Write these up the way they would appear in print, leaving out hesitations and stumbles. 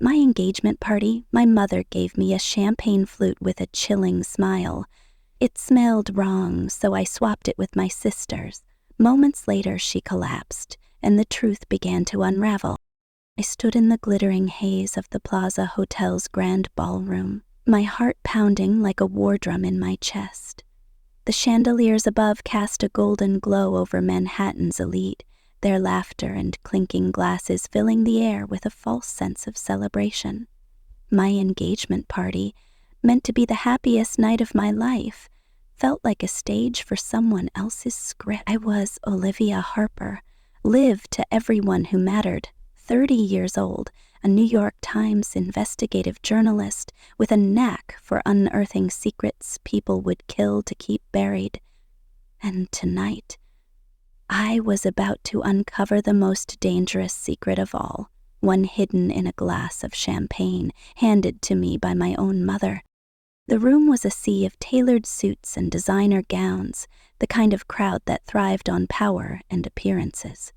At my engagement party, my mother gave me a champagne flute with a chilling smile. It smelled wrong, so I swapped it with my sister's. Moments later, she collapsed, and the truth began to unravel. I stood in the glittering haze of the Plaza Hotel's grand ballroom, my heart pounding like a war drum in my chest. The chandeliers above cast a golden glow over Manhattan's elite, their laughter and clinking glasses filling the air with a false sense of celebration. My engagement party, meant to be the happiest night of my life, felt like a stage for someone else's script. I was Olivia Harper, Liv to everyone who mattered, 30 years old, a New York Times investigative journalist with a knack for unearthing secrets people would kill to keep buried. And tonight, I was about to uncover the most dangerous secret of all, one hidden in a glass of champagne handed to me by my own mother. The room was a sea of tailored suits and designer gowns, the kind of crowd that thrived on power and appearances.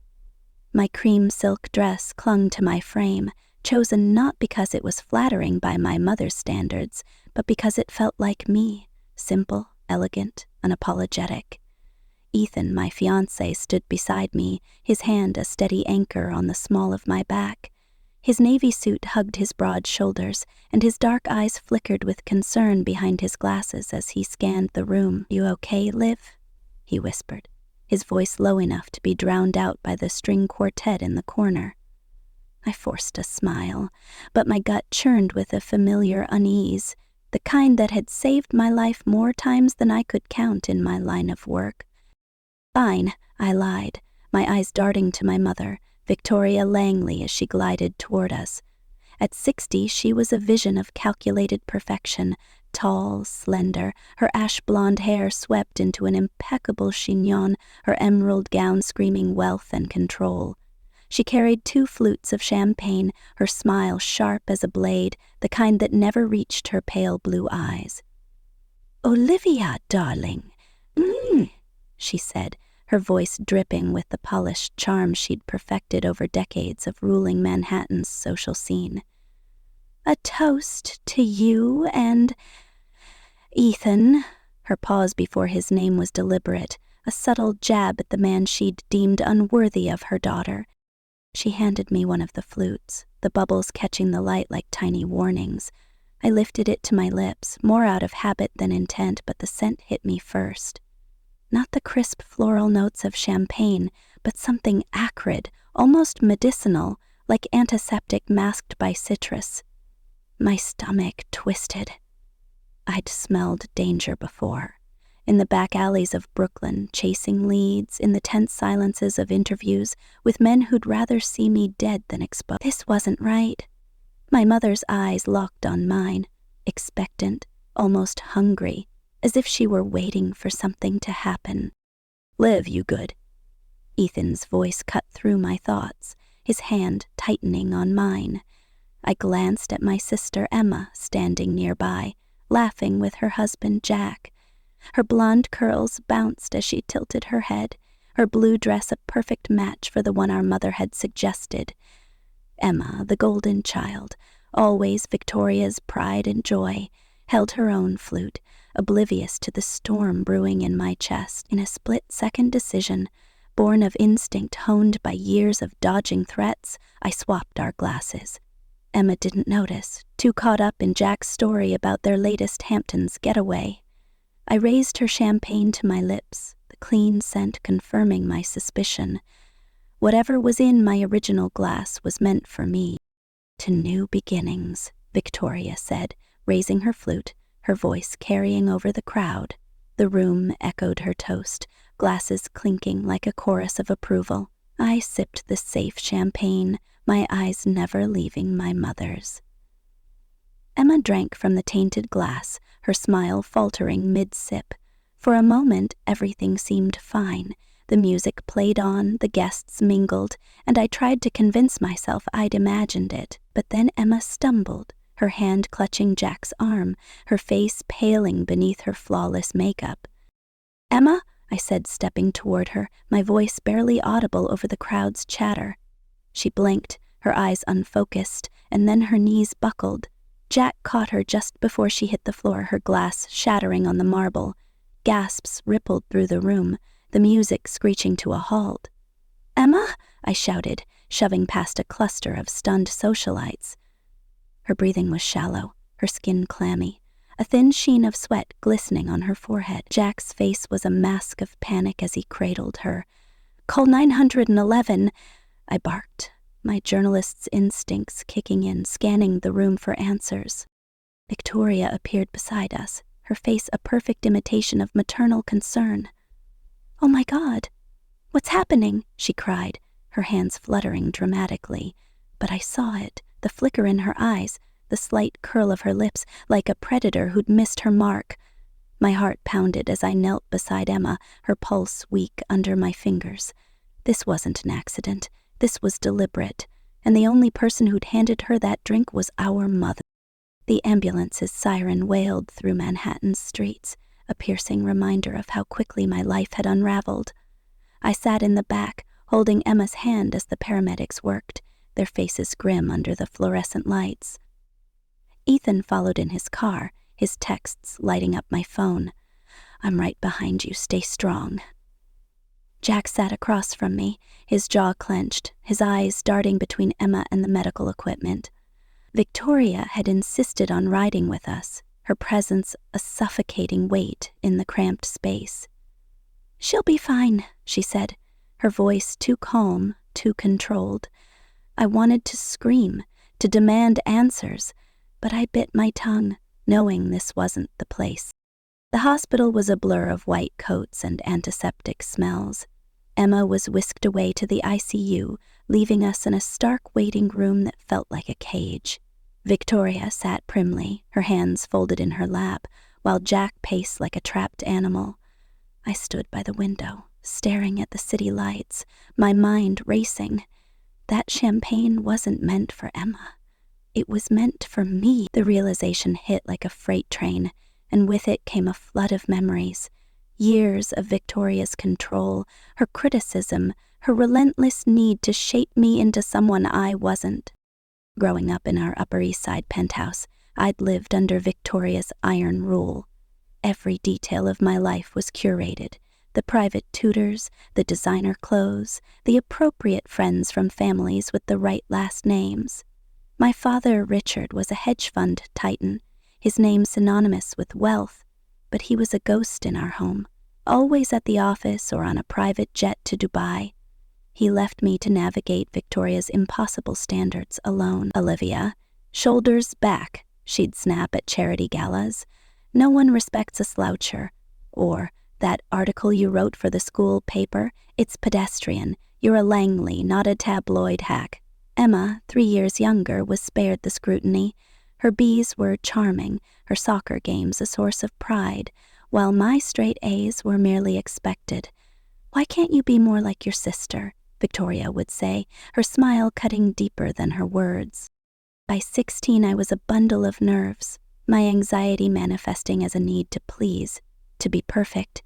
My cream silk dress clung to my frame, chosen not because it was flattering by my mother's standards, but because it felt like me, simple, elegant, unapologetic. Ethan, my fiancé, stood beside me, his hand a steady anchor on the small of my back. His navy suit hugged his broad shoulders, and his dark eyes flickered with concern behind his glasses as he scanned the room. "You okay, Liv?" he whispered, his voice low enough to be drowned out by the string quartet in the corner. I forced a smile, but my gut churned with a familiar unease, the kind that had saved my life more times than I could count in my line of work. "Fine," I lied, my eyes darting to my mother, Victoria Langley, as she glided toward us. At 60, she was a vision of calculated perfection, tall, slender, her ash-blonde hair swept into an impeccable chignon, her emerald gown screaming wealth and control. She carried 2 flutes of champagne, her smile sharp as a blade, the kind that never reached her pale blue eyes. "Olivia, darling," she said, her voice dripping with the polished charm she'd perfected over decades of ruling Manhattan's social scene. "A toast to you and Ethan." Her pause before his name was deliberate, a subtle jab at the man she'd deemed unworthy of her daughter. She handed me one of the flutes, the bubbles catching the light like tiny warnings. I lifted it to my lips, more out of habit than intent, but the scent hit me first. Not the crisp floral notes of champagne, but something acrid, almost medicinal, like antiseptic masked by citrus. My stomach twisted. I'd smelled danger before. In the back alleys of Brooklyn, chasing leads, in the tense silences of interviews, with men who'd rather see me dead than exposed. This wasn't right. My mother's eyes locked on mine, expectant, almost hungry, as if she were waiting for something to happen. "Liv, you good?" Ethan's voice cut through my thoughts, his hand tightening on mine. I glanced at my sister Emma, standing nearby, laughing with her husband Jack. Her blonde curls bounced as she tilted her head, her blue dress a perfect match for the one our mother had suggested. Emma, the golden child, always Victoria's pride and joy, held her own flute, oblivious to the storm brewing in my chest. In a split-second decision, born of instinct honed by years of dodging threats, I swapped our glasses. Emma didn't notice, too caught up in Jack's story about their latest Hamptons getaway. I raised her champagne to my lips, the clean scent confirming my suspicion. Whatever was in my original glass was meant for me. "To new beginnings," Victoria said, raising her flute, her voice carrying over the crowd. The room echoed her toast, glasses clinking like a chorus of approval. I sipped the safe champagne, my eyes never leaving my mother's. Emma drank from the tainted glass, her smile faltering mid-sip. For a moment, everything seemed fine. The music played on, the guests mingled, and I tried to convince myself I'd imagined it. But then Emma stumbled, her hand clutching Jack's arm, her face paling beneath her flawless makeup. "Emma," I said, stepping toward her, my voice barely audible over the crowd's chatter. She blinked, her eyes unfocused, and then her knees buckled. Jack caught her just before she hit the floor, her glass shattering on the marble. Gasps rippled through the room, the music screeching to a halt. "Emma?" I shouted, shoving past a cluster of stunned socialites. Her breathing was shallow, her skin clammy, a thin sheen of sweat glistening on her forehead. Jack's face was a mask of panic as he cradled her. "Call 911, I barked, my journalist's instincts kicking in, scanning the room for answers. Victoria appeared beside us, her face a perfect imitation of maternal concern. "Oh my God, what's happening?" she cried, her hands fluttering dramatically. But I saw it, the flicker in her eyes, the slight curl of her lips, like a predator who'd missed her mark. My heart pounded as I knelt beside Emma, her pulse weak under my fingers. This wasn't an accident. This was deliberate, and the only person who'd handed her that drink was our mother. The ambulance's siren wailed through Manhattan's streets, a piercing reminder of how quickly my life had unraveled. I sat in the back, holding Emma's hand as the paramedics worked, their faces grim under the fluorescent lights. Ethan followed in his car, his texts lighting up my phone. "I'm right behind you, stay strong." Jack sat across from me, his jaw clenched, his eyes darting between Emma and the medical equipment. Victoria had insisted on riding with us, her presence a suffocating weight in the cramped space. "She'll be fine," she said, her voice too calm, too controlled. I wanted to scream, to demand answers, but I bit my tongue, knowing this wasn't the place. The hospital was a blur of white coats and antiseptic smells. Emma was whisked away to the ICU, leaving us in a stark waiting room that felt like a cage. Victoria sat primly, her hands folded in her lap, while Jack paced like a trapped animal. I stood by the window, staring at the city lights, my mind racing. That champagne wasn't meant for Emma. It was meant for me. The realization hit like a freight train, and with it came a flood of memories. Years of Victoria's control, her criticism, her relentless need to shape me into someone I wasn't. Growing up in our Upper East Side penthouse, I'd lived under Victoria's iron rule. Every detail of my life was curated. The private tutors, the designer clothes, the appropriate friends from families with the right last names. My father, Richard, was a hedge fund titan, his name synonymous with wealth, but he was a ghost in our home, always at the office or on a private jet to Dubai. He left me to navigate Victoria's impossible standards alone. "Olivia, shoulders back," she'd snap at charity galas. "No one respects a sloucher." Or, "That article you wrote for the school paper, it's pedestrian. You're a Langley, not a tabloid hack." Emma, 3 years younger, was spared the scrutiny. Her B's were charming, her soccer games a source of pride, while my straight A's were merely expected. "Why can't you be more like your sister?" Victoria would say, her smile cutting deeper than her words. By 16, I was a bundle of nerves, my anxiety manifesting as a need to please, to be perfect.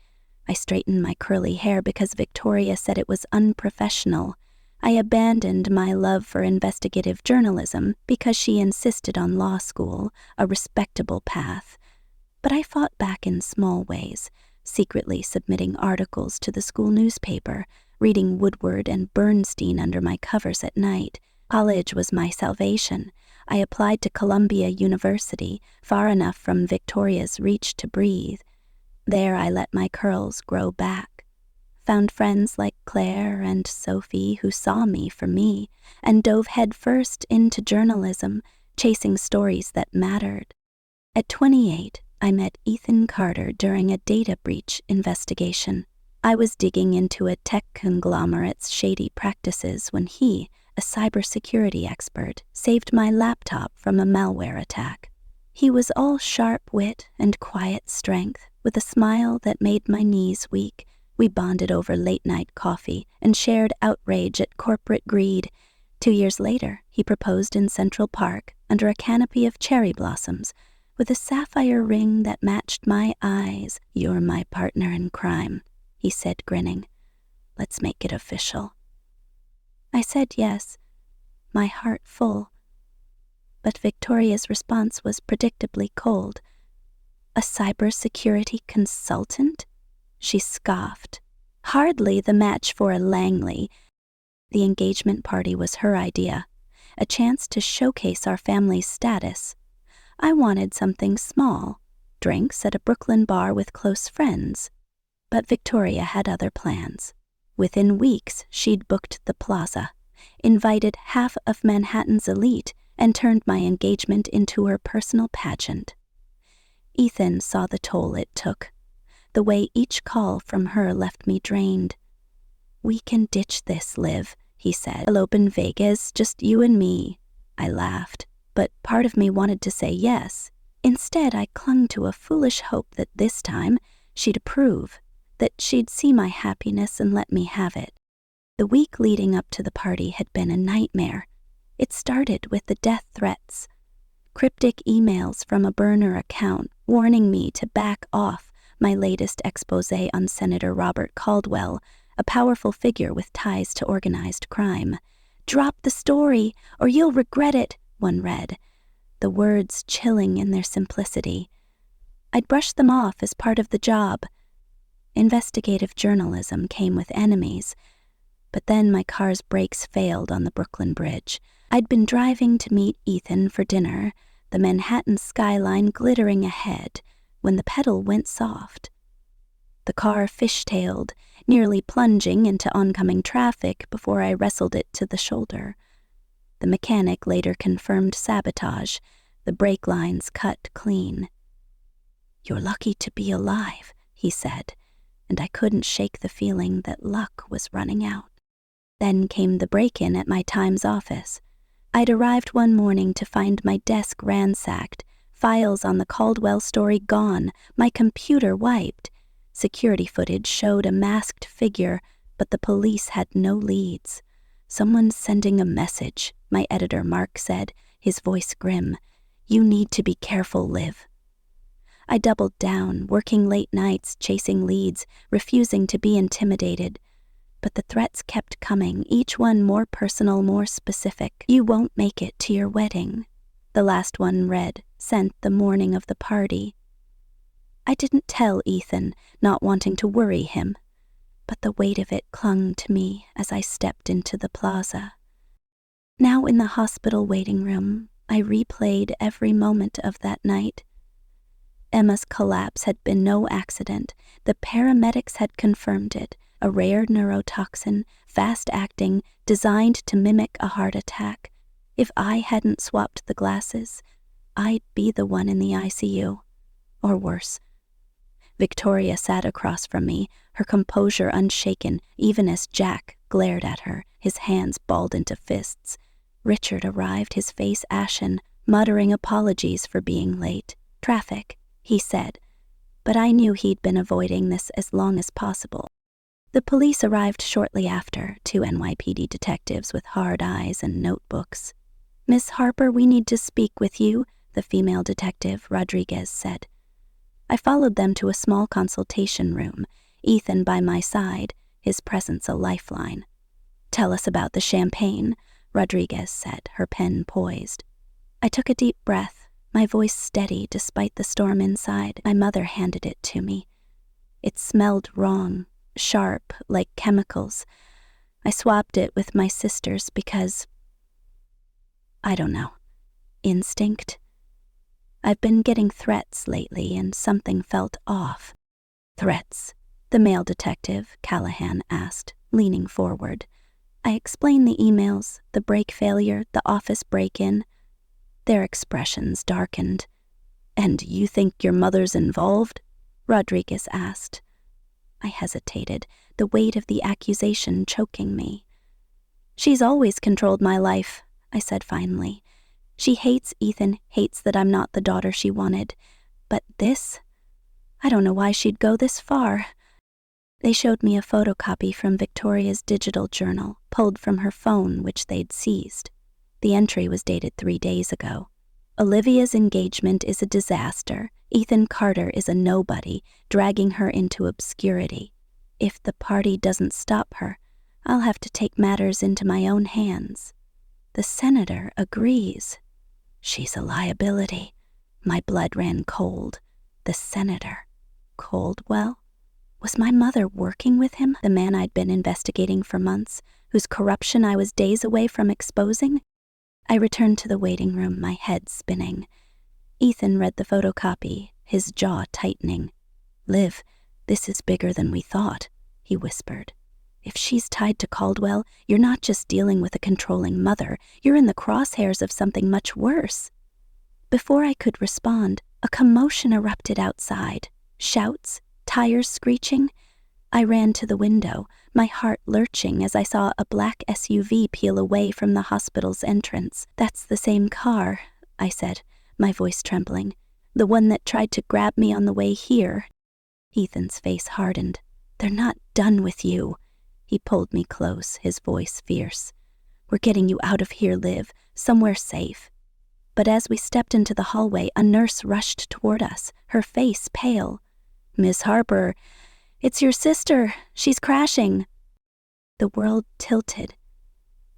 I straightened my curly hair because Victoria said it was unprofessional. I abandoned my love for investigative journalism because she insisted on law school, a respectable path. But I fought back in small ways, secretly submitting articles to the school newspaper, reading Woodward and Bernstein under my covers at night. College was my salvation. I applied to Columbia University, far enough from Victoria's reach to breathe. There I let my curls grow back. Found friends like Claire and Sophie who saw me for me, and dove headfirst into journalism, chasing stories that mattered. At 28, I met Ethan Carter during a data breach investigation. I was digging into a tech conglomerate's shady practices when he, a cybersecurity expert, saved my laptop from a malware attack. He was all sharp wit and quiet strength, with a smile that made my knees weak. We bonded over late-night coffee and shared outrage at corporate greed. 2 years later, he proposed in Central Park under a canopy of cherry blossoms, with a sapphire ring that matched my eyes. "You're my partner in crime," he said, grinning. "Let's make it official." I said yes, my heart full. but Victoria's response was predictably cold. A cybersecurity consultant? She scoffed. Hardly the match for a Langley. The engagement party was her idea, a chance to showcase our family's status. I wanted something small, drinks at a Brooklyn bar with close friends. But Victoria had other plans. Within weeks, she'd booked the Plaza, invited half of Manhattan's elite, and turned my engagement into her personal pageant. Ethan saw the toll it took. The way each call from her left me drained. "We can ditch this, Liv," he said. "Elope in Vegas, just you and me." I laughed, but part of me wanted to say yes. Instead, I clung to a foolish hope that this time she'd approve, that she'd see my happiness and let me have it. The week leading up to the party had been a nightmare. It started with the death threats. Cryptic emails from a burner account warning me to back off my latest expose on Senator Robert Caldwell, a powerful figure with ties to organized crime. "Drop the story, or you'll regret it," one read, the words chilling in their simplicity. I'd brushed them off as part of the job. Investigative journalism came with enemies. But then my car's brakes failed on the Brooklyn Bridge. I'd been driving to meet Ethan for dinner, the Manhattan skyline glittering ahead, when the pedal went soft. The car fishtailed, nearly plunging into oncoming traffic before I wrestled it to the shoulder. The mechanic later confirmed sabotage, the brake lines cut clean. "You're lucky to be alive," he said, and I couldn't shake the feeling that luck was running out. Then came the break-in at my Times office. I'd arrived one morning to find my desk ransacked, files on the Caldwell story gone, my computer wiped. Security footage showed a masked figure, but the police had no leads. "Someone's sending a message," my editor Mark said, his voice grim. "You need to be careful, Liv." I doubled down, working late nights, chasing leads, refusing to be intimidated. But the threats kept coming, each one more personal, more specific. "You won't make it to your wedding." The last one read, sent the morning of the party. I didn't tell Ethan, not wanting to worry him, but the weight of it clung to me as I stepped into the plaza. Now in the hospital waiting room, I replayed every moment of that night. Emma's collapse had been no accident. The paramedics had confirmed it. A rare neurotoxin, fast-acting, designed to mimic a heart attack. If I hadn't swapped the glasses, I'd be the one in the ICU. Or worse. Victoria sat across from me, her composure unshaken, even as Jack glared at her, his hands balled into fists. Richard arrived, his face ashen, muttering apologies for being late. "Traffic," he said, but I knew he'd been avoiding this as long as possible. The police arrived shortly after, 2 NYPD detectives with hard eyes and notebooks. "Miss Harper, we need to speak with you," the female detective, Rodriguez, said. I followed them to a small consultation room, Ethan by my side, his presence a lifeline. "Tell us about the champagne," Rodriguez said, her pen poised. I took a deep breath, my voice steady despite the storm inside. My mother handed it to me. It smelled wrong. Sharp, like chemicals. I swapped it with my sister's because, I don't know, instinct. I've been getting threats lately and something felt off. "Threats?" the male detective, Callahan, asked, leaning forward. I explained the emails, the brake failure, the office break-in. Their expressions darkened. "And you think your mother's involved?" Rodriguez asked. I hesitated, the weight of the accusation choking me. "She's always controlled my life," I said finally. "She hates Ethan, hates that I'm not the daughter she wanted. But this? I don't know why she'd go this far." They showed me a photocopy from Victoria's digital journal, pulled from her phone, which they'd seized. The entry was dated 3 days ago. "Olivia's engagement is a disaster. Ethan Carter is a nobody, dragging her into obscurity. If the party doesn't stop her, I'll have to take matters into my own hands. The senator agrees." She's a liability. My blood ran cold. The senator. Caldwell? Was my mother working with him, the man I'd been investigating for months, whose corruption I was days away from exposing? I returned to the waiting room, my head spinning. Ethan read the photocopy, his jaw tightening. "Liv, this is bigger than we thought," he whispered. "If she's tied to Caldwell, you're not just dealing with a controlling mother, you're in the crosshairs of something much worse." Before I could respond, a commotion erupted outside. Shouts, tires screeching. I ran to the window, my heart lurching as I saw a black SUV peel away from the hospital's entrance. "That's the same car," I said, my voice trembling. "The one that tried to grab me on the way here." Ethan's face hardened. "They're not done with you." He pulled me close, his voice fierce. "We're getting you out of here, Liv, somewhere safe." But as we stepped into the hallway, a nurse rushed toward us, her face pale. "Miss Harper, it's your sister. She's crashing." The world tilted.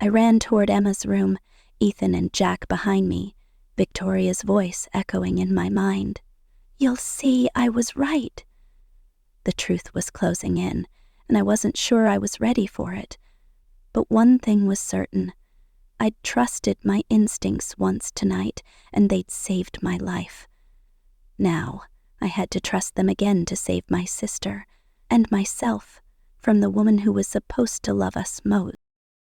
I ran toward Emma's room, Ethan and Jack behind me, Victoria's voice echoing in my mind. "You'll see I was right." The truth was closing in, and I wasn't sure I was ready for it. But one thing was certain. I'd trusted my instincts once tonight, and they'd saved my life. Now, I had to trust them again to save my sister, and myself, from the woman who was supposed to love us most.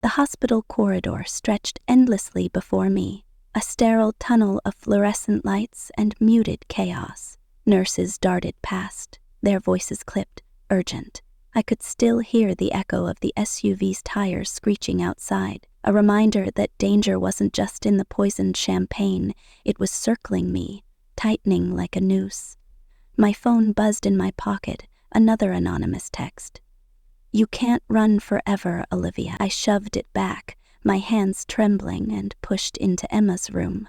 The hospital corridor stretched endlessly before me, a sterile tunnel of fluorescent lights and muted chaos. Nurses darted past, their voices clipped, urgent. I could still hear the echo of the SUV's tires screeching outside, a reminder that danger wasn't just in the poisoned champagne, it was circling me, tightening like a noose. My phone buzzed in my pocket, another anonymous text. "You can't run forever, Olivia." I shoved it back, my hands trembling, and pushed into Emma's room.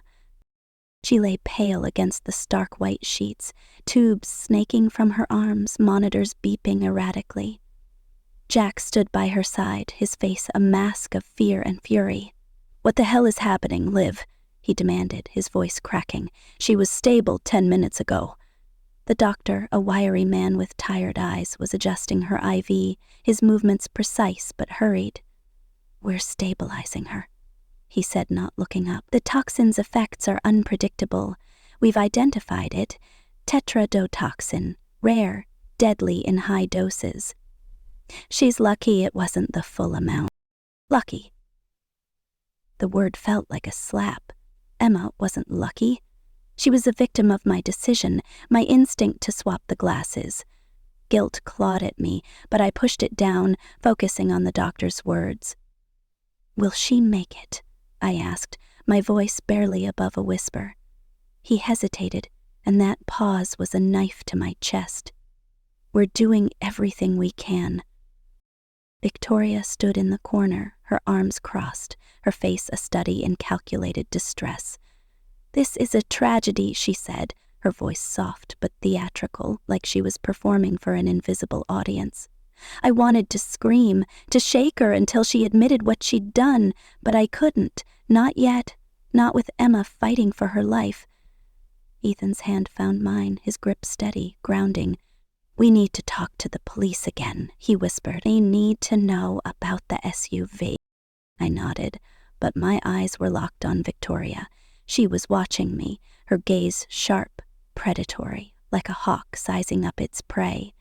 She lay pale against the stark white sheets, tubes snaking from her arms, monitors beeping erratically. Jack stood by her side, his face a mask of fear and fury. "What the hell is happening, Liv?" he demanded, his voice cracking. "She was stable 10 minutes ago." The doctor, a wiry man with tired eyes, was adjusting her IV, his movements precise but hurried. "We're stabilizing her," he said, not looking up. "The toxin's effects are unpredictable. We've identified it. Tetrodotoxin, rare, deadly in high doses. She's lucky it wasn't the full amount." Lucky. The word felt like a slap. Emma wasn't lucky. She was a victim of my decision, my instinct to swap the glasses. Guilt clawed at me, but I pushed it down, focusing on the doctor's words. "Will she make it?" I asked, my voice barely above a whisper. He hesitated, and that pause was a knife to my chest. "We're doing everything we can." Victoria stood in the corner, her arms crossed, her face a study in calculated distress. "This is a tragedy," she said, her voice soft but theatrical, like she was performing for an invisible audience. I wanted to scream, to shake her until she admitted what she'd done, but I couldn't, not yet, not with Emma fighting for her life. Ethan's hand found mine, his grip steady, grounding. "We need to talk to the police again," he whispered. "They need to know about the SUV." I nodded, but my eyes were locked on Victoria. She was watching me, her gaze sharp, predatory, like a hawk sizing up its prey.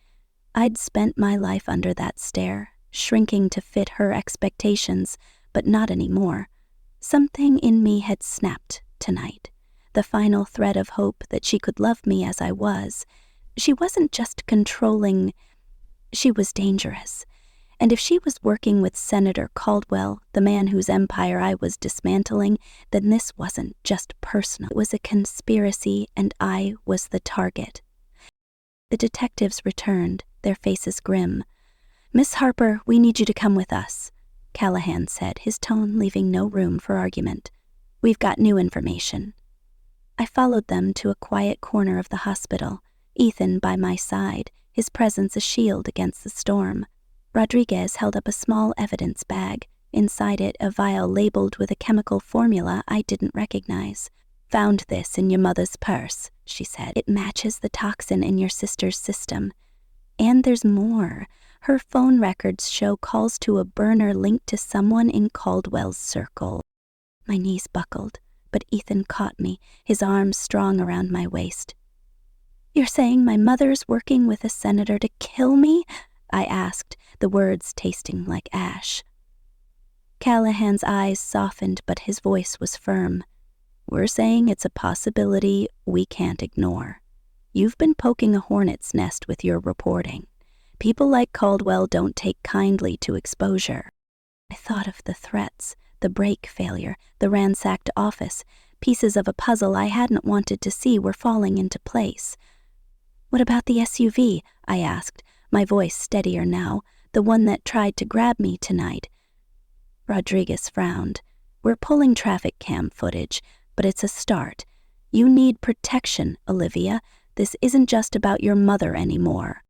I'd spent my life under that stare, shrinking to fit her expectations, but not anymore. Something in me had snapped tonight, the final thread of hope that she could love me as I was. She wasn't just controlling, she was dangerous. And if she was working with Senator Caldwell, the man whose empire I was dismantling, then this wasn't just personal. It was a conspiracy, and I was the target. The detectives returned, their faces grim. "Miss Harper, we need you to come with us," Callahan said, his tone leaving no room for argument. "We've got new information." I followed them to a quiet corner of the hospital, Ethan by my side, his presence a shield against the storm. Rodriguez held up a small evidence bag, inside it a vial labeled with a chemical formula I didn't recognize. "Found this in your mother's purse," she said. "It matches the toxin in your sister's system. And there's more. Her phone records show calls to a burner linked to someone in Caldwell's circle." My knees buckled, but Ethan caught me, his arms strong around my waist. "You're saying my mother's working with a senator to kill me?" I asked, the words tasting like ash. Callahan's eyes softened, but his voice was firm. "We're saying it's a possibility we can't ignore. You've been poking a hornet's nest with your reporting. People like Caldwell don't take kindly to exposure." I thought of the threats, the brake failure, the ransacked office. Pieces of a puzzle I hadn't wanted to see were falling into place. "What about the SUV?" I asked, my voice steadier now, "the one that tried to grab me tonight." Rodriguez frowned. "We're pulling traffic cam footage, but it's a start. You need protection, Olivia. This isn't just about your mother anymore."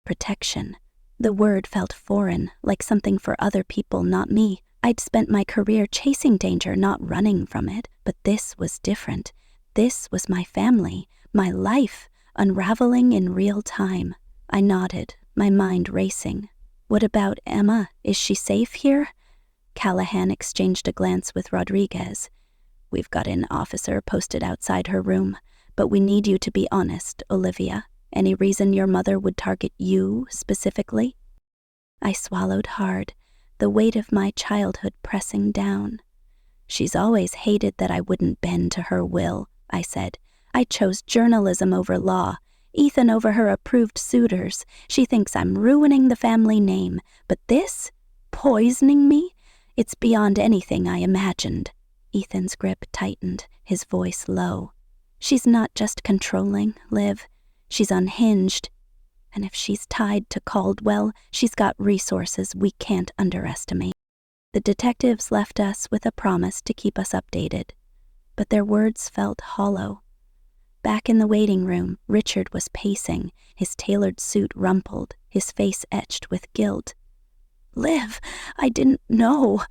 Protection. The word felt foreign, like something for other people, not me. I'd spent my career chasing danger, not running from it. But this was different. This was my family, my life, unraveling in real time. I nodded, my mind racing. "What about Emma? Is she safe here?" Callahan exchanged a glance with Rodriguez. "We've got an officer posted outside her room, but we need you to be honest, Olivia. Any reason your mother would target you specifically?" I swallowed hard, the weight of my childhood pressing down. "She's always hated that I wouldn't bend to her will," I said. "I chose journalism over law, Ethan over her approved suitors. She thinks I'm ruining the family name, but this? Poisoning me? It's beyond anything I imagined." Ethan's grip tightened, his voice low. "She's not just controlling, Liv. She's unhinged. And if she's tied to Caldwell, she's got resources we can't underestimate." The detectives left us with a promise to keep us updated, but their words felt hollow. Back in the waiting room, Richard was pacing, his tailored suit rumpled, his face etched with guilt. "Liv, I didn't know,"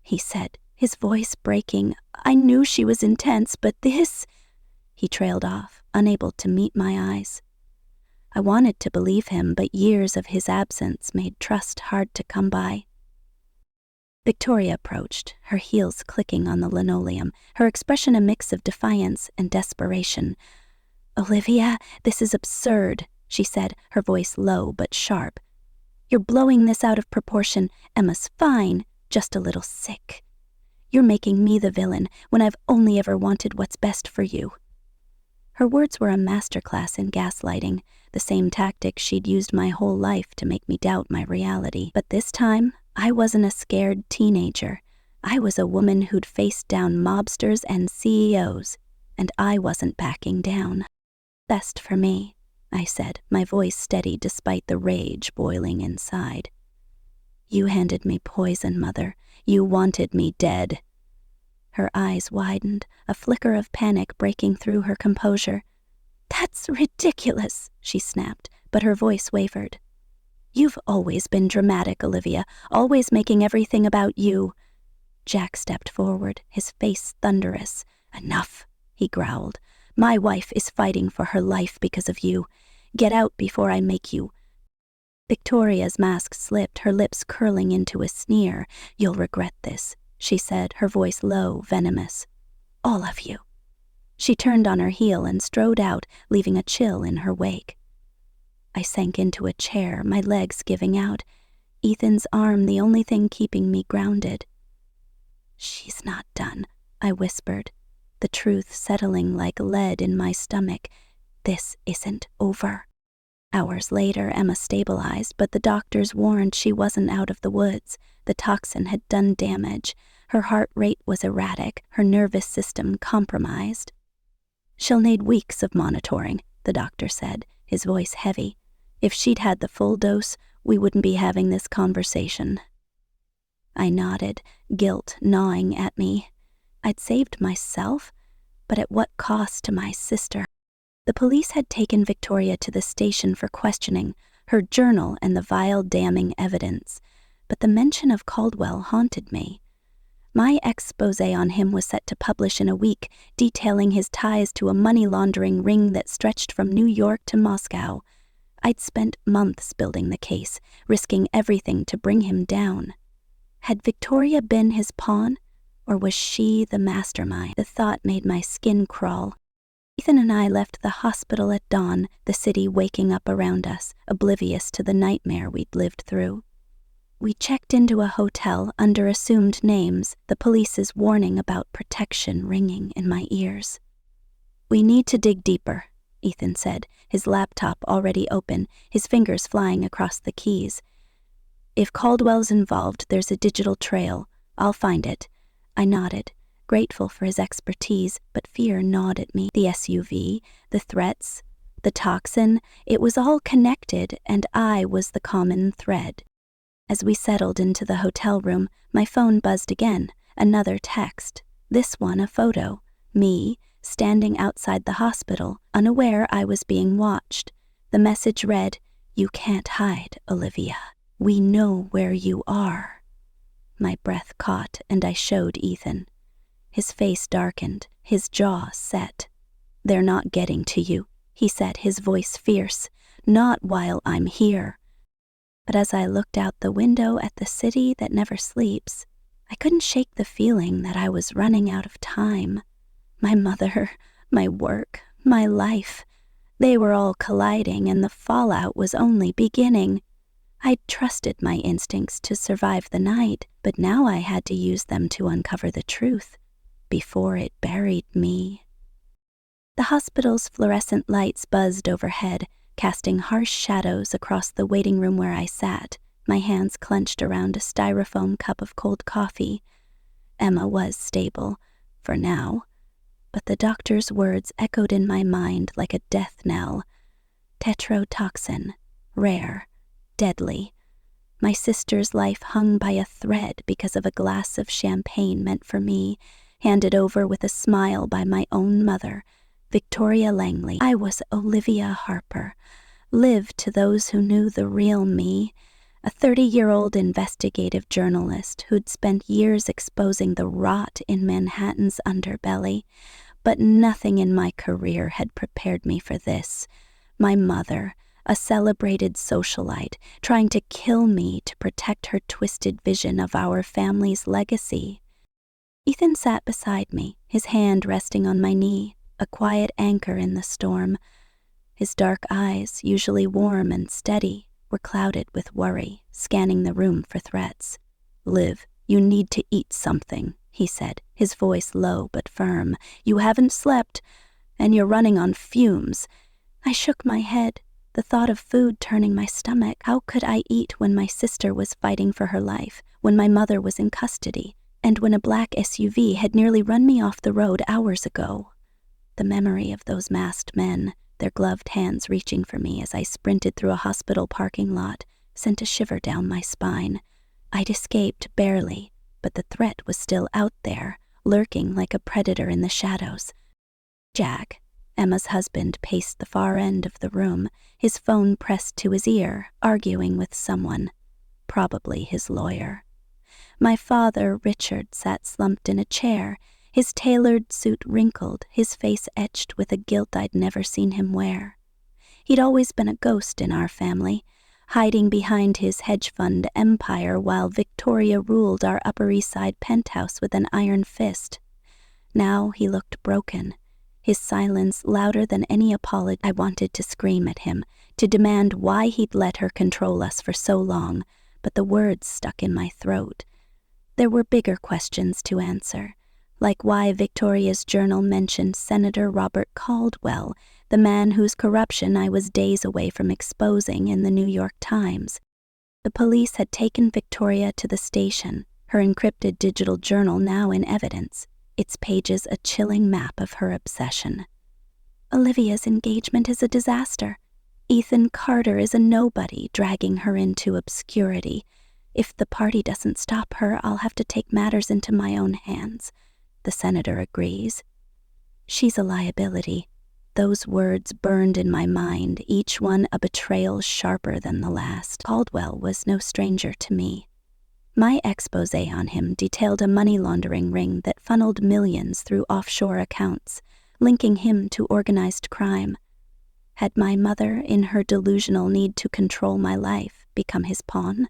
he said, his voice breaking. "I knew she was intense, but this—" He trailed off, unable to meet my eyes. I wanted to believe him, but years of his absence made trust hard to come by. Victoria approached, her heels clicking on the linoleum, her expression a mix of defiance and desperation. "Olivia, this is absurd," she said, her voice low but sharp. "You're blowing this out of proportion. Emma's fine, just a little sick. You're making me the villain when I've only ever wanted what's best for you." Her words were a masterclass in gaslighting, the same tactic she'd used my whole life to make me doubt my reality. But this time, I wasn't a scared teenager. I was a woman who'd faced down mobsters and CEOs, and I wasn't backing down. "Best for me," I said, my voice steady despite the rage boiling inside. "You handed me poison, Mother. You wanted me dead." Her eyes widened, a flicker of panic breaking through her composure. "That's ridiculous," she snapped, but her voice wavered. "You've always been dramatic, Olivia, always making everything about you." Jack stepped forward, his face thunderous. "Enough," he growled. "My wife is fighting for her life because of you. Get out before I make you." Victoria's mask slipped, her lips curling into a sneer. "You'll regret this," she said, her voice low, venomous. "All of you." She turned on her heel and strode out, leaving a chill in her wake. I sank into a chair, my legs giving out, Ethan's arm the only thing keeping me grounded. "She's not done," I whispered, the truth settling like lead in my stomach. "This isn't over." Hours later, Emma stabilized, but the doctors warned she wasn't out of the woods. The toxin had done damage. Her heart rate was erratic, her nervous system compromised. "She'll need weeks of monitoring," the doctor said, his voice heavy. "If she'd had the full dose, we wouldn't be having this conversation." I nodded, guilt gnawing at me. I'd saved myself, but at what cost to my sister? The police had taken Victoria to the station for questioning, her journal and the vile damning evidence, but the mention of Caldwell haunted me. My expose on him was set to publish in a week, detailing his ties to a money laundering ring that stretched from New York to Moscow. I'd spent months building the case, risking everything to bring him down. Had Victoria been his pawn, or was she the mastermind? The thought made my skin crawl. Ethan and I left the hospital at dawn, the city waking up around us, oblivious to the nightmare we'd lived through. We checked into a hotel under assumed names, the police's warning about protection ringing in my ears. "We need to dig deeper," Ethan said, his laptop already open, his fingers flying across the keys. "If Caldwell's involved, there's a digital trail. I'll find it." I nodded, grateful for his expertise, but fear gnawed at me. The SUV, the threats, the toxin, it was all connected, and I was the common thread. As we settled into the hotel room, my phone buzzed again, another text. This one a photo, me, standing outside the hospital, unaware I was being watched. The message read, "You can't hide, Olivia. We know where you are." My breath caught, and I showed Ethan. His face darkened, his jaw set. "They're not getting to you," he said, his voice fierce. "Not while I'm here." But as I looked out the window at the city that never sleeps, I couldn't shake the feeling that I was running out of time. My mother, my work, my life, they were all colliding, and the fallout was only beginning. I'd trusted my instincts to survive the night, but now I had to use them to uncover the truth before it buried me. The hospital's fluorescent lights buzzed overhead, casting harsh shadows across the waiting room where I sat, my hands clenched around a styrofoam cup of cold coffee. Emma was stable, for now, but the doctor's words echoed in my mind like a death knell. Tetrodotoxin, rare, deadly. My sister's life hung by a thread because of a glass of champagne meant for me, handed over with a smile by my own mother, Victoria Langley. I was Olivia Harper, lived to those who knew the real me, a 30-year-old investigative journalist who'd spent years exposing the rot in Manhattan's underbelly. But nothing in my career had prepared me for this. My mother, a celebrated socialite, trying to kill me to protect her twisted vision of our family's legacy. Ethan sat beside me, his hand resting on my knee, a quiet anchor in the storm. His dark eyes, usually warm and steady, were clouded with worry, scanning the room for threats. "Liv, you need to eat something," he said, his voice low but firm. "You haven't slept, and you're running on fumes." I shook my head, the thought of food turning my stomach. How could I eat when my sister was fighting for her life, when my mother was in custody, and when a black SUV had nearly run me off the road hours ago? The memory of those masked men, their gloved hands reaching for me as I sprinted through a hospital parking lot, sent a shiver down my spine. I'd escaped barely, but the threat was still out there, lurking like a predator in the shadows. Jack, Emma's husband, paced the far end of the room, his phone pressed to his ear, arguing with someone, probably his lawyer. My father, Richard, sat slumped in a chair, his tailored suit wrinkled, his face etched with a guilt I'd never seen him wear. He'd always been a ghost in our family, hiding behind his hedge fund empire while Victoria ruled our Upper East Side penthouse with an iron fist. Now he looked broken, his silence louder than any apology. I wanted to scream at him, to demand why he'd let her control us for so long, but the words stuck in my throat. There were bigger questions to answer, like why Victoria's journal mentioned Senator Robert Caldwell, the man whose corruption I was days away from exposing in the New York Times. The police had taken Victoria to the station, her encrypted digital journal now in evidence, its pages a chilling map of her obsession. Olivia's engagement is a disaster. Ethan Carter is a nobody, dragging her into obscurity. If the party doesn't stop her, I'll have to take matters into my own hands. The senator agrees. She's a liability. Those words burned in my mind, each one a betrayal sharper than the last. Caldwell was no stranger to me. My expose on him detailed a money laundering ring that funneled millions through offshore accounts, linking him to organized crime. Had my mother, in her delusional need to control my life, become his pawn?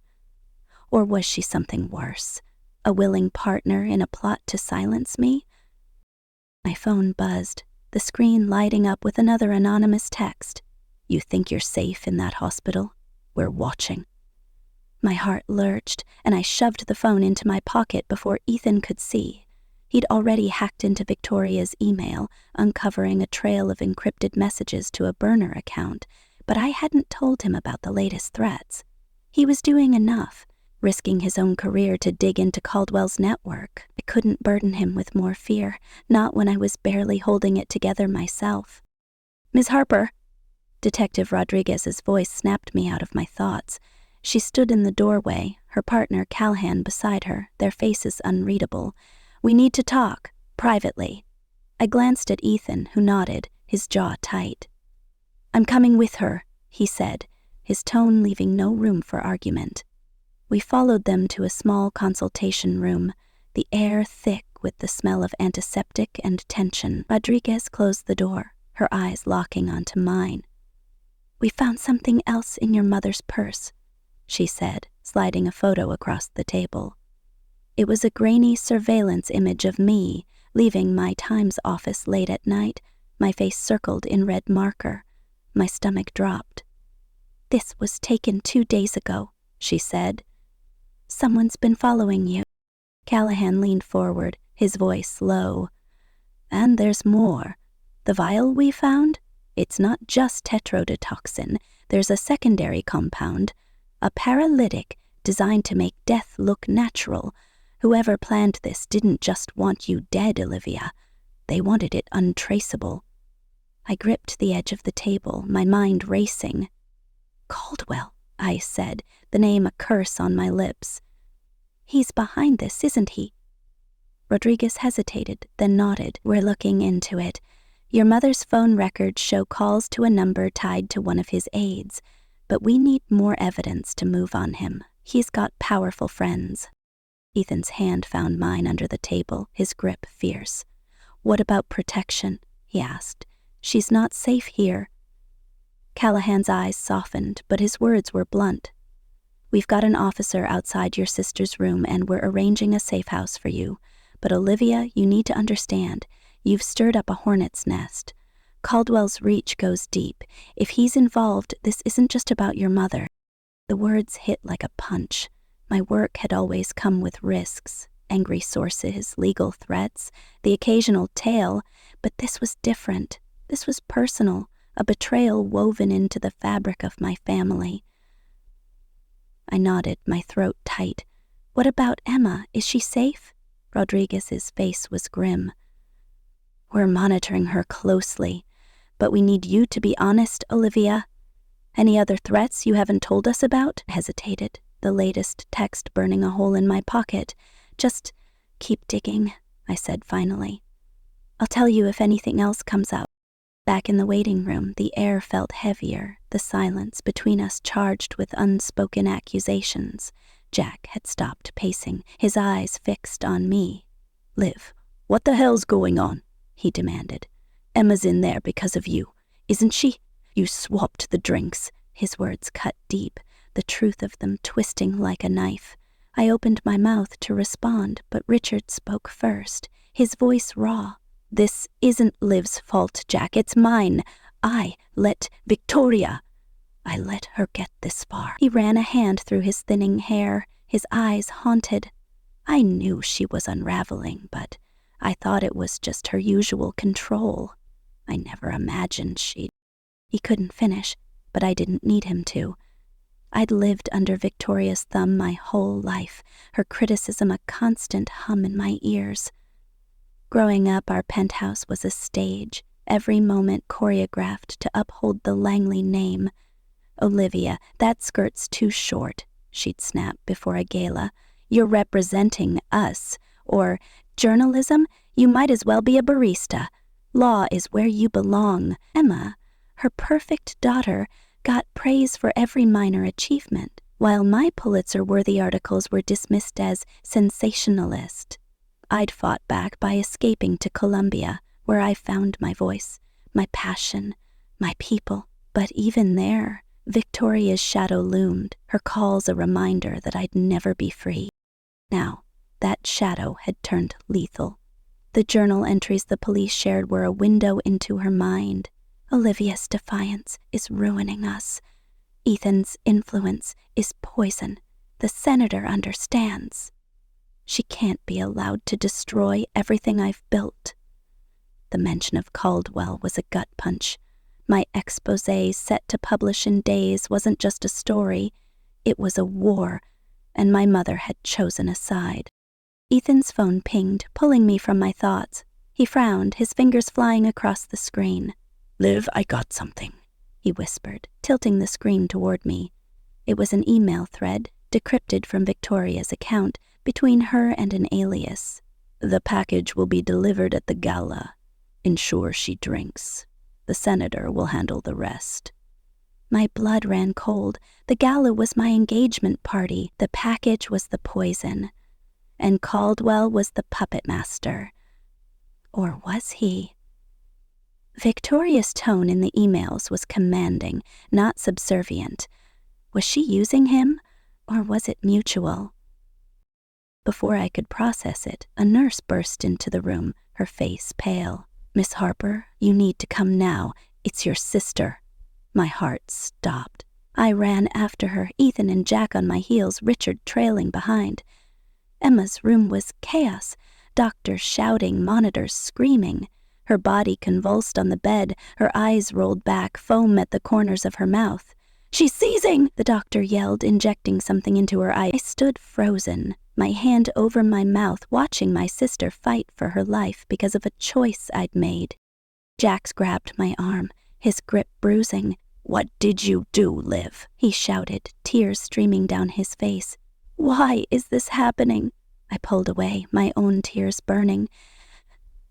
Or was she something worse, a willing partner in a plot to silence me? My phone buzzed, the screen lighting up with another anonymous text. "You think you're safe in that hospital? We're watching." My heart lurched, and I shoved the phone into my pocket before Ethan could see. He'd already hacked into Victoria's email, uncovering a trail of encrypted messages to a burner account, but I hadn't told him about the latest threats. He was doing enough, risking his own career to dig into Caldwell's network. I couldn't burden him with more fear, not when I was barely holding it together myself. "Ms. Harper." Detective Rodriguez's voice snapped me out of my thoughts. She stood in the doorway, her partner Callahan beside her, their faces unreadable. "We need to talk, privately." I glanced at Ethan, who nodded, his jaw tight. "I'm coming with her," he said, his tone leaving no room for argument. We followed them to a small consultation room, the air thick with the smell of antiseptic and tension. Rodriguez closed the door, her eyes locking onto mine. "We found something else in your mother's purse," she said, sliding a photo across the table. It was a grainy surveillance image of me, leaving my Times office late at night, my face circled in red marker. My stomach dropped. "This was taken 2 days ago," she said. "Someone's been following you." Callahan leaned forward, his voice low. "And there's more. The vial we found? It's not just tetrodotoxin. There's a secondary compound, a paralytic designed to make death look natural. Whoever planned this didn't just want you dead, Olivia. They wanted it untraceable." I gripped the edge of the table, my mind racing. "Caldwell," I said, the name a curse on my lips. "He's behind this, isn't he?" Rodriguez hesitated, then nodded. "We're looking into it. Your mother's phone records show calls to a number tied to one of his aides, but we need more evidence to move on him. He's got powerful friends." Ethan's hand found mine under the table, his grip fierce. "What about protection?" he asked. "She's not safe here." Callahan's eyes softened, but his words were blunt. "We've got an officer outside your sister's room, and we're arranging a safe house for you. But Olivia, you need to understand, you've stirred up a hornet's nest. Caldwell's reach goes deep. If he's involved, this isn't just about your mother." The words hit like a punch. My work had always come with risks, angry sources, legal threats, the occasional tale, but this was different. This was personal, a betrayal woven into the fabric of my family. I nodded, my throat tight. "What about Emma? Is she safe?" Rodriguez's face was grim. "We're monitoring her closely, but we need you to be honest, Olivia. Any other threats you haven't told us about?" I hesitated, the latest text burning a hole in my pocket. "Just keep digging," I said finally. "I'll tell you if anything else comes up." Back in the waiting room, the air felt heavier, the silence between us charged with unspoken accusations. Jack had stopped pacing, his eyes fixed on me. "Liv, what the hell's going on?" he demanded. "Emma's in there because of you, isn't she? You swapped the drinks." His words cut deep, the truth of them twisting like a knife. I opened my mouth to respond, but Richard spoke first, his voice raw. "This isn't Liv's fault, Jack. It's mine. I let Victoria. I let her get this far." He ran a hand through his thinning hair, his eyes haunted. I knew she was unraveling, but I thought it was just her usual control. I never imagined she'd... He couldn't finish, but I didn't need him to. I'd lived under Victoria's thumb my whole life, her criticism a constant hum in my ears. Growing up, our penthouse was a stage, every moment choreographed to uphold the Langley name. "Olivia, that skirt's too short," she'd snap before a gala. "You're representing us." Or, "Journalism? You might as well be a barista. Law is where you belong." Emma, her perfect daughter, got praise for every minor achievement, while my Pulitzer-worthy articles were dismissed as sensationalist. I'd fought back by escaping to Columbia, where I found my voice, my passion, my people. But even there, Victoria's shadow loomed, her calls a reminder that I'd never be free. Now, that shadow had turned lethal. The journal entries the police shared were a window into her mind. Olivia's defiance is ruining us. Ethan's influence is poison. The senator understands. She can't be allowed to destroy everything I've built. The mention of Caldwell was a gut punch. My exposé, set to publish in days, wasn't just a story. It was a war, and my mother had chosen a side. Ethan's phone pinged, pulling me from my thoughts. He frowned, his fingers flying across the screen. "Liv, I got something," he whispered, tilting the screen toward me. It was an email thread, decrypted from Victoria's account, between her and an alias. "The package will be delivered at the gala. Ensure she drinks. The senator will handle the rest." My blood ran cold. The gala was my engagement party. The package was the poison. And Caldwell was the puppet master. Or was he? Victoria's tone in the emails was commanding, not subservient. Was she using him, or was it mutual? Before I could process it, a nurse burst into the room, her face pale. "Miss Harper, you need to come now. It's your sister." My heart stopped. I ran after her, Ethan and Jack on my heels, Richard trailing behind. Emma's room was chaos. Doctors shouting, monitors screaming. Her body convulsed on the bed, her eyes rolled back, foam at the corners of her mouth. "She's seizing!" the doctor yelled, injecting something into her eye. I stood frozen, my hand over my mouth, watching my sister fight for her life because of a choice I'd made. Jax grabbed my arm, his grip bruising. "What did you do, Liv?" he shouted, tears streaming down his face. "Why is this happening?" I pulled away, my own tears burning.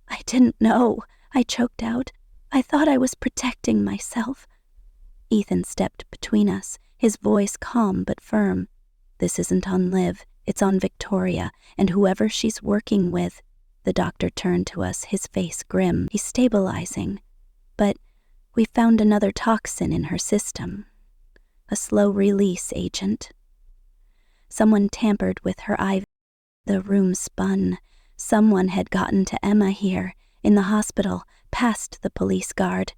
"I didn't know," I choked out. "I thought I was protecting myself." Ethan stepped between us, his voice calm but firm. "This isn't on Liv, it's on Victoria, and whoever she's working with." The doctor turned to us, his face grim. "He's stabilizing. But we found another toxin in her system. A slow-release agent. Someone tampered with her IV. The room spun. Someone had gotten to Emma here, in the hospital, past the police guard.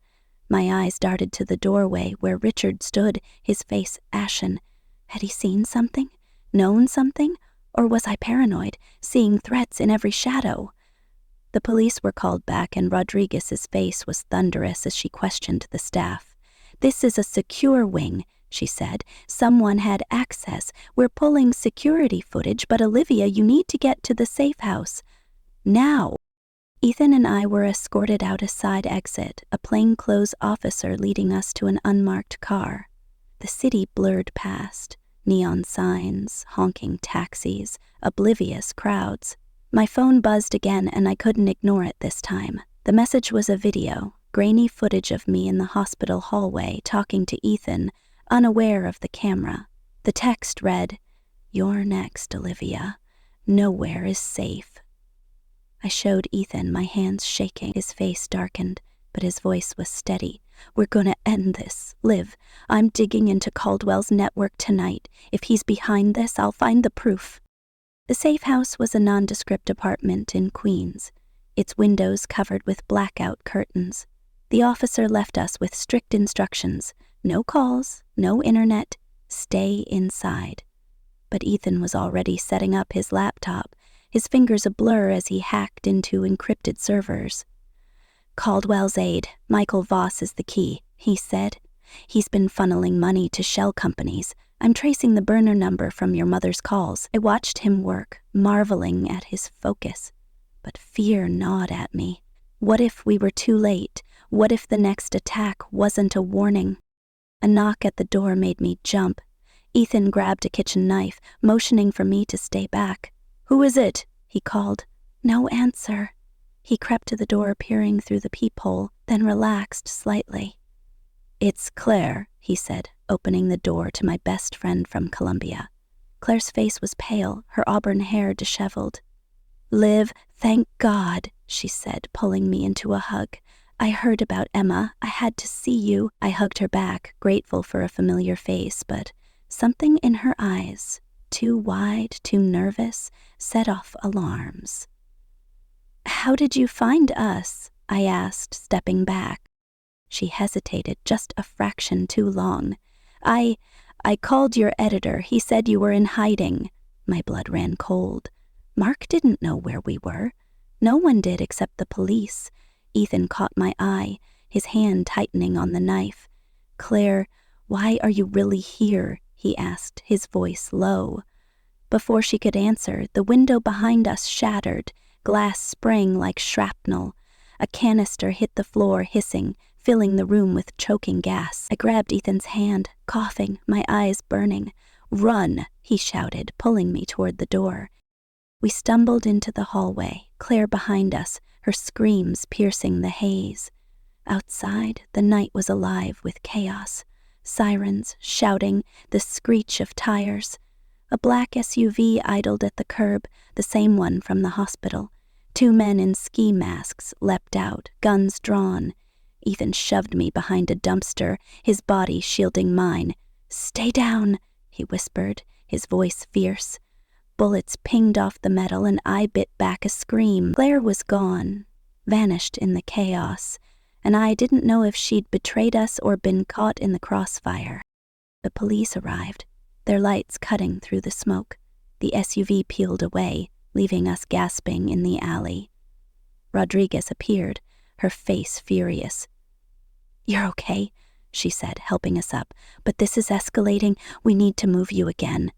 My eyes darted to the doorway where Richard stood, his face ashen. Had he seen something? Known something? Or was I paranoid, seeing threats in every shadow? The police were called back, and Rodriguez's face was thunderous as she questioned the staff. "This is a secure wing," she said. "Someone had access. We're pulling security footage, but Olivia, you need to get to the safe house. Now." Ethan and I were escorted out a side exit, a plainclothes officer leading us to an unmarked car. The city blurred past, neon signs, honking taxis, oblivious crowds. My phone buzzed again, and I couldn't ignore it this time. The message was a video, grainy footage of me in the hospital hallway talking to Ethan, unaware of the camera. The text read, "You're next, Olivia. Nowhere is safe." I showed Ethan, my hands shaking. His face darkened, but his voice was steady. "We're gonna end this. Liv, I'm digging into Caldwell's network tonight. If he's behind this, I'll find the proof." The safe house was a nondescript apartment in Queens, its windows covered with blackout curtains. The officer left us with strict instructions. No calls, no internet, stay inside. But Ethan was already setting up his laptop, his fingers a blur as he hacked into encrypted servers. "Caldwell's aide, Michael Voss, is the key," he said. "He's been funneling money to shell companies. I'm tracing the burner number from your mother's calls." I watched him work, marveling at his focus. But fear gnawed at me. What if we were too late? What if the next attack wasn't a warning? A knock at the door made me jump. Ethan grabbed a kitchen knife, motioning for me to stay back. "Who is it?" he called. No answer. He crept to the door, peering through the peephole, then relaxed slightly. "It's Claire," he said. opening the door to my best friend from Colombia. Claire's face was pale, her auburn hair disheveled. "Liv, thank God," she said, pulling me into a hug. "I heard about Emma. I had to see you." I hugged her back, grateful for a familiar face, but something in her eyes, too wide, too nervous, set off alarms. "How did you find us?" I asked, stepping back. She hesitated just a fraction too long. I called your editor. He said you were in hiding." My blood ran cold. Mark didn't know where we were. No one did except the police. Ethan caught my eye, his hand tightening on the knife. "Claire, why are you really here?" he asked, his voice low. Before she could answer, the window behind us shattered, glass sprang like shrapnel. A canister hit the floor, hissing, filling the room with choking gas. I grabbed Ethan's hand, coughing, my eyes burning. "Run!" he shouted, pulling me toward the door. We stumbled into the hallway, Claire behind us, her screams piercing the haze. Outside, the night was alive with chaos. Sirens, shouting, the screech of tires. A black SUV idled at the curb, the same one from the hospital. 2 men in ski masks leapt out, guns drawn. Ethan shoved me behind a dumpster, his body shielding mine. "Stay down," he whispered, his voice fierce. Bullets pinged off the metal and I bit back a scream. Claire was gone, vanished in the chaos, and I didn't know if she'd betrayed us or been caught in the crossfire. The police arrived, their lights cutting through the smoke. The SUV peeled away, leaving us gasping in the alley. Rodriguez appeared, her face furious. "You're okay," she said, helping us up, "but this is escalating. We need to move you again."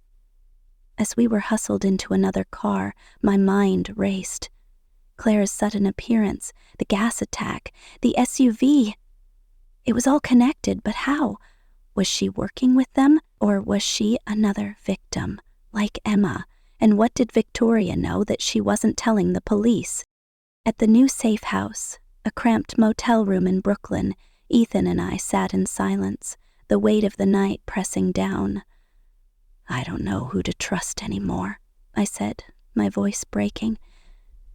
As we were hustled into another car, my mind raced. Claire's sudden appearance, the gas attack, the SUV. It was all connected, but how? Was she working with them, or was she another victim, like Emma? And what did Victoria know that she wasn't telling the police? At the new safe house, a cramped motel room in Brooklyn, Ethan and I sat in silence, the weight of the night pressing down. "I don't know who to trust anymore," I said, my voice breaking.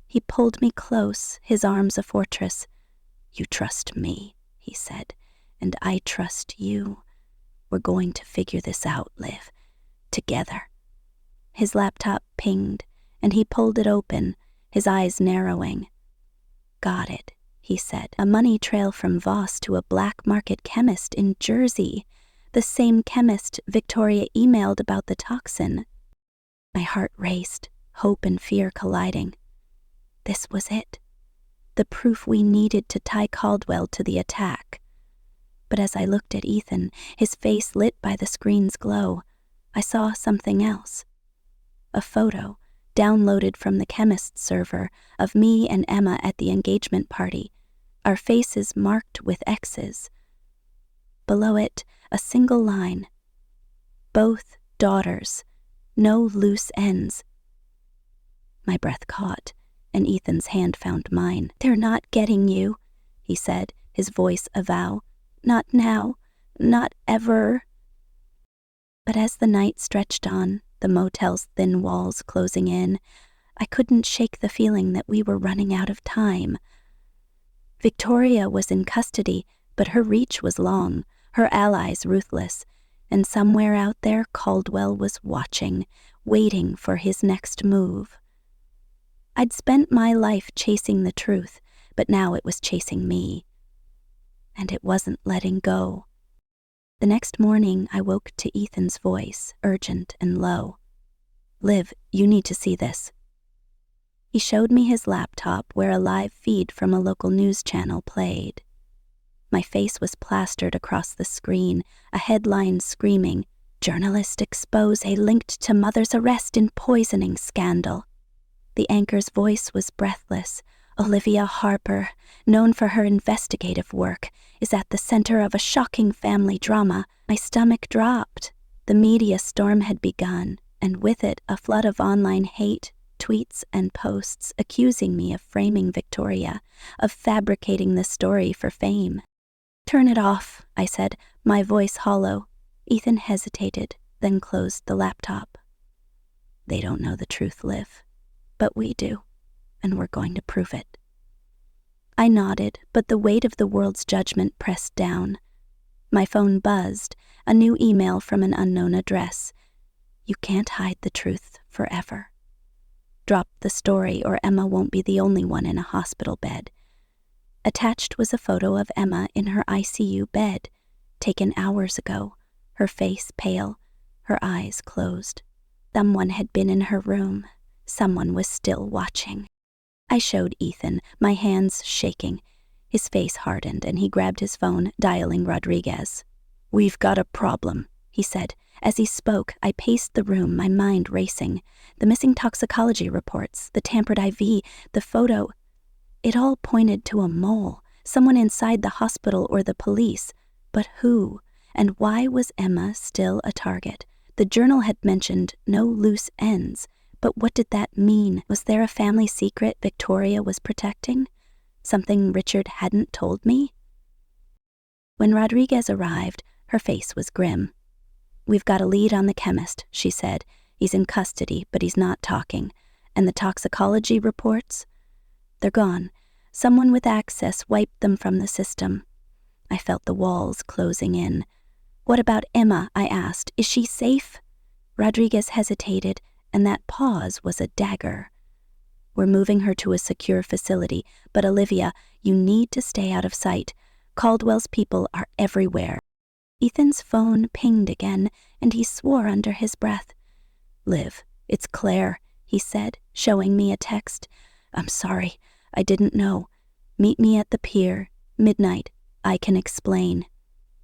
He pulled me close, his arms a fortress. "You trust me," he said, "and I trust you. We're going to figure this out, Liv. Together." His laptop pinged, and he pulled it open, his eyes narrowing. "Got it," he said. "A money trail from Voss to a black market chemist in Jersey. The same chemist Victoria emailed about the toxin." My heart raced, hope and fear colliding. This was it. The proof we needed to tie Caldwell to the attack. But as I looked at Ethan, his face lit by the screen's glow, I saw something else. A photo, downloaded from the chemist's server, of me and Emma at the engagement party, our faces marked with X's. Below it, a single line. "Both daughters. No loose ends." My breath caught, and Ethan's hand found mine. "They're not getting you," he said, his voice a vow. "Not now. Not ever." But as the night stretched on, the motel's thin walls closing in, I couldn't shake the feeling that we were running out of time. Victoria was in custody, but her reach was long, her allies ruthless, and somewhere out there Caldwell was watching, waiting for his next move. I'd spent my life chasing the truth, but now it was chasing me. And it wasn't letting go. The next morning I woke to Ethan's voice, urgent and low. "Liv, you need to see this." He showed me his laptop where a live feed from a local news channel played. My face was plastered across the screen, a headline screaming, "Journalist expose linked to mother's arrest in poisoning scandal." The anchor's voice was breathless. "Olivia Harper, known for her investigative work, is at the center of a shocking family drama." My stomach dropped. The media storm had begun, and with it a flood of online hate, tweets and posts accusing me of framing Victoria, of fabricating the story for fame. "Turn it off," I said, my voice hollow. Ethan hesitated, then closed the laptop. They don't know the truth, Liv. But we do, and we're going to prove it. I nodded, but the weight of the world's judgment pressed down. My phone buzzed, a new email from an unknown address. You can't hide the truth forever. Drop the story or Emma won't be the only one in a hospital bed. Attached was a photo of Emma in her ICU bed, taken hours ago, her face pale, her eyes closed. Someone had been in her room. Someone was still watching. I showed Ethan, my hands shaking. His face hardened, and he grabbed his phone, dialing Rodriguez. We've got a problem, he said. As he spoke, I paced the room, my mind racing. The missing toxicology reports, the tampered IV, the photo. It all pointed to a mole, someone inside the hospital or the police. But who? And why was Emma still a target? The journal had mentioned no loose ends. But what did that mean? Was there a family secret Victoria was protecting? Something Richard hadn't told me? When Rodriguez arrived, her face was grim. We've got a lead on the chemist, she said. He's in custody, but he's not talking. And the toxicology reports? They're gone. Someone with access wiped them from the system. I felt the walls closing in. What about Emma? I asked. Is she safe? Rodriguez hesitated, and that pause was a dagger. We're moving her to a secure facility, but Olivia, you need to stay out of sight. Caldwell's people are everywhere. Ethan's phone pinged again, and he swore under his breath. Liv, it's Claire, he said, showing me a text. I'm sorry, I didn't know. Meet me at the pier, midnight. I can explain.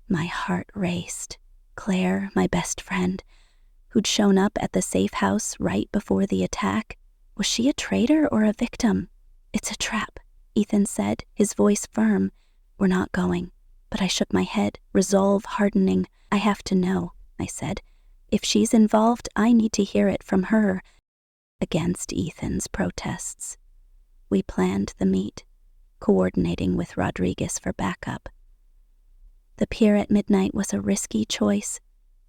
My heart raced. Claire, my best friend, who'd shown up at the safe house right before the attack. Was she a traitor or a victim? It's a trap, Ethan said, his voice firm. We're not going. But I shook my head, resolve hardening. I have to know, I said. If she's involved, I need to hear it from her. Against Ethan's protests. We planned the meet, coordinating with Rodriguez for backup. The pier at midnight was a risky choice.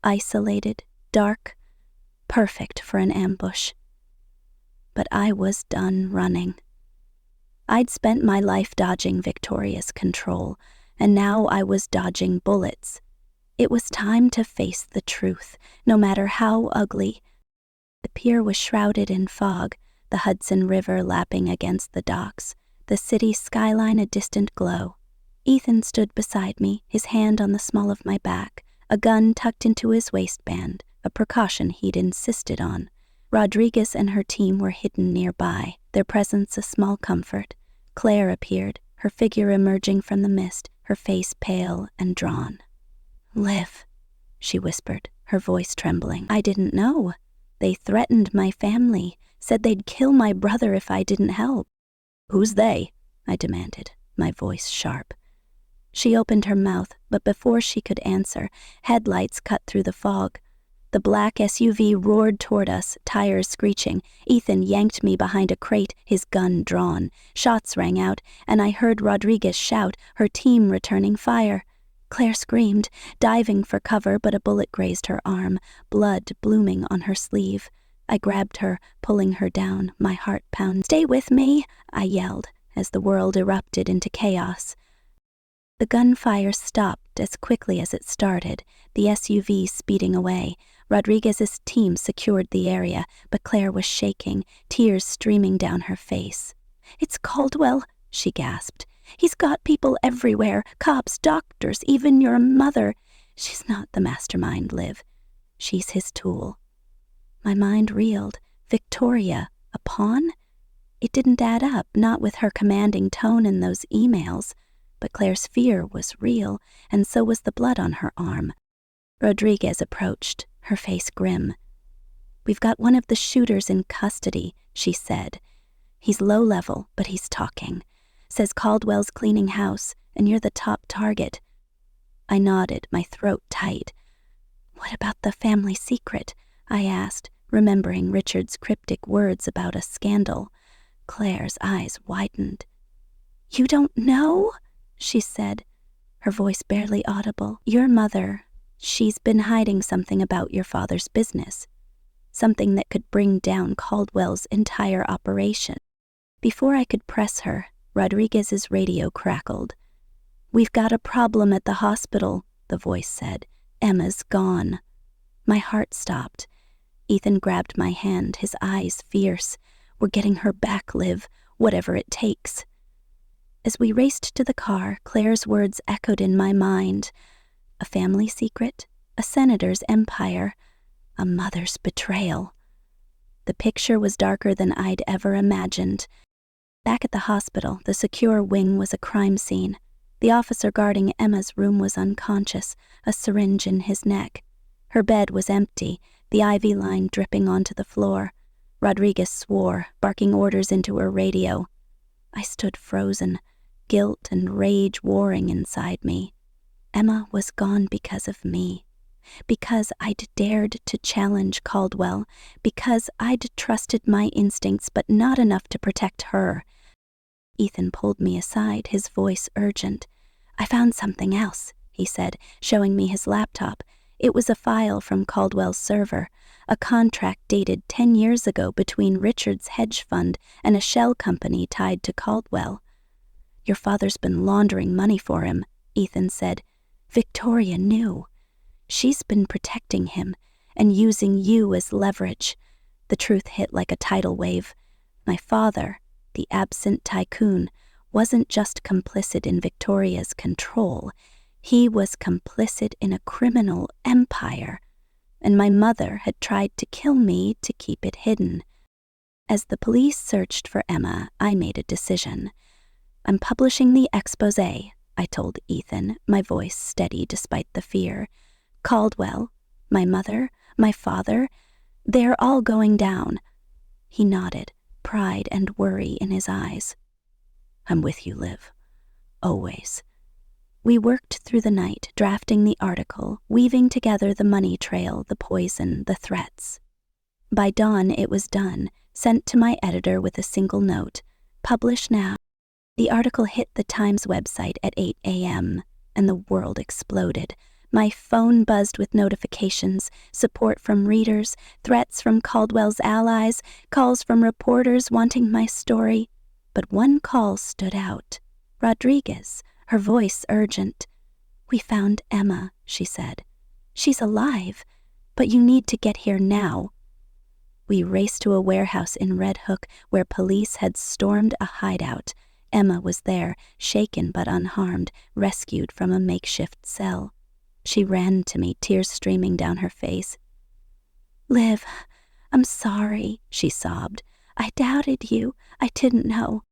Isolated, dark, perfect for an ambush. But I was done running. I'd spent my life dodging Victoria's control, and now I was dodging bullets. It was time to face the truth, no matter how ugly. The pier was shrouded in fog, the Hudson River lapping against the docks, the city skyline a distant glow. Ethan stood beside me, his hand on the small of my back, a gun tucked into his waistband, a precaution he'd insisted on. Rodriguez and her team were hidden nearby, their presence a small comfort. Claire appeared, her figure emerging from the mist, her face pale and drawn. Liv, she whispered, her voice trembling. I didn't know. They threatened my family, said they'd kill my brother if I didn't help. Who's they? I demanded, my voice sharp. She opened her mouth, but before she could answer, headlights cut through the fog. The black SUV roared toward us, tires screeching. Ethan yanked me behind a crate, his gun drawn. Shots rang out, and I heard Rodriguez shout, her team returning fire. Claire screamed, diving for cover, but a bullet grazed her arm, blood blooming on her sleeve. I grabbed her, pulling her down, my heart pounding. Stay with me, I yelled, as the world erupted into chaos. The gunfire stopped as quickly as it started, the SUV speeding away. Rodriguez's team secured the area, but Claire was shaking, tears streaming down her face. It's Caldwell, she gasped. He's got people everywhere, cops, doctors, even your mother. She's not the mastermind, Liv. She's his tool. My mind reeled. Victoria, a pawn? It didn't add up, not with her commanding tone in those emails. But Claire's fear was real, and so was the blood on her arm. Rodriguez approached, her face grim. We've got one of the shooters in custody, she said. He's low level, but he's talking. Says Caldwell's cleaning house, and you're the top target. I nodded, my throat tight. What about the family secret? I asked, remembering Richard's cryptic words about a scandal. Claire's eyes widened. You don't know? She said, her voice barely audible. Your mother, She's been hiding something about your father's business, something that could bring down Caldwell's entire operation. Before I could press her, Rodriguez's radio crackled. "We've got a problem at the hospital," the voice said. "Emma's gone." My heart stopped. Ethan grabbed my hand, his eyes fierce. "We're getting her back, Liv, whatever it takes." As we raced to the car, Claire's words echoed in my mind. A family secret, a senator's empire, a mother's betrayal. The picture was darker than I'd ever imagined. Back at the hospital, the secure wing was a crime scene. The officer guarding Emma's room was unconscious, a syringe in his neck. Her bed was empty, the IV line dripping onto the floor. Rodriguez swore, barking orders into her radio. I stood frozen, guilt and rage warring inside me. Emma was gone because of me. Because I'd dared to challenge Caldwell. Because I'd trusted my instincts, but not enough to protect her. Ethan pulled me aside, his voice urgent. "I found something else," he said, showing me his laptop. It was a file from Caldwell's server, a contract dated 10 years ago between Richard's hedge fund and a shell company tied to Caldwell. "Your father's been laundering money for him," Ethan said. "Victoria knew. She's been protecting him and using you as leverage." The truth hit like a tidal wave. My father, the absent tycoon, wasn't just complicit in Victoria's control. He was complicit in a criminal empire, and my mother had tried to kill me to keep it hidden. As the police searched for Emma, I made a decision. "I'm publishing the exposé," I told Ethan, my voice steady despite the fear. "Caldwell, my mother, my father, they're all going down." He nodded, pride and worry in his eyes. "I'm with you, Liv. Always." We worked through the night, drafting the article, weaving together the money trail, the poison, the threats. By dawn, it was done, sent to my editor with a single note. "Publish now." The article hit the Times website at 8 a.m., and the world exploded. My phone buzzed with notifications, support from readers, threats from Caldwell's allies, calls from reporters wanting my story. But one call stood out. Rodriguez, her voice urgent. "We found Emma," she said. "She's alive, but you need to get here now." We raced to a warehouse in Red Hook where police had stormed a hideout. Emma was there, shaken but unharmed, rescued from a makeshift cell. She ran to me, tears streaming down her face. "Liv, I'm sorry," she sobbed. "I doubted you. I didn't know."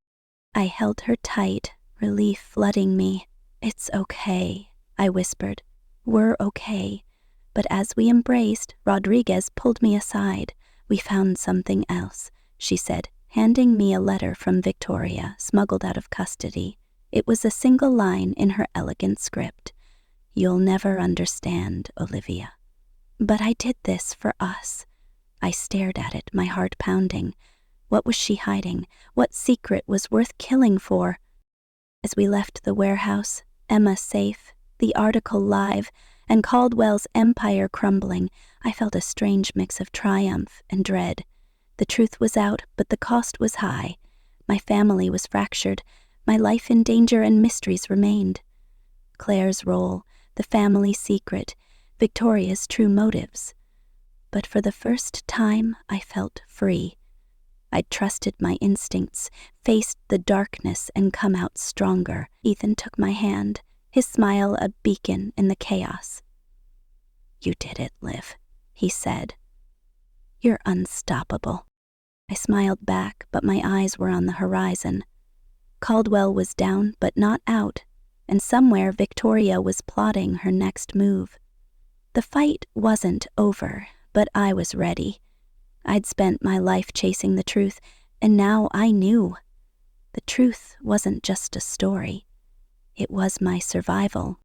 I held her tight, relief flooding me. "It's okay," I whispered. "We're okay." But as we embraced, Rodriguez pulled me aside. "We found something else," she said, handing me a letter from Victoria, smuggled out of custody. It was a single line in her elegant script. "You'll never understand, Olivia. But I did this for us." I stared at it, my heart pounding. What was she hiding? What secret was worth killing for? As we left the warehouse, Emma safe, the article live, and Caldwell's empire crumbling, I felt a strange mix of triumph and dread. The truth was out, but the cost was high. My family was fractured, my life in danger, and mysteries remained. Claire's role, the family secret, Victoria's true motives. But for the first time, I felt free. I'd trusted my instincts, faced the darkness, and come out stronger. Ethan took my hand, his smile a beacon in the chaos. "You did it, Liv," he said. "You're unstoppable." I smiled back, but my eyes were on the horizon. Caldwell was down, but not out, and somewhere Victoria was plotting her next move. The fight wasn't over, but I was ready. I'd spent my life chasing the truth, and now I knew. The truth wasn't just a story. It was my survival.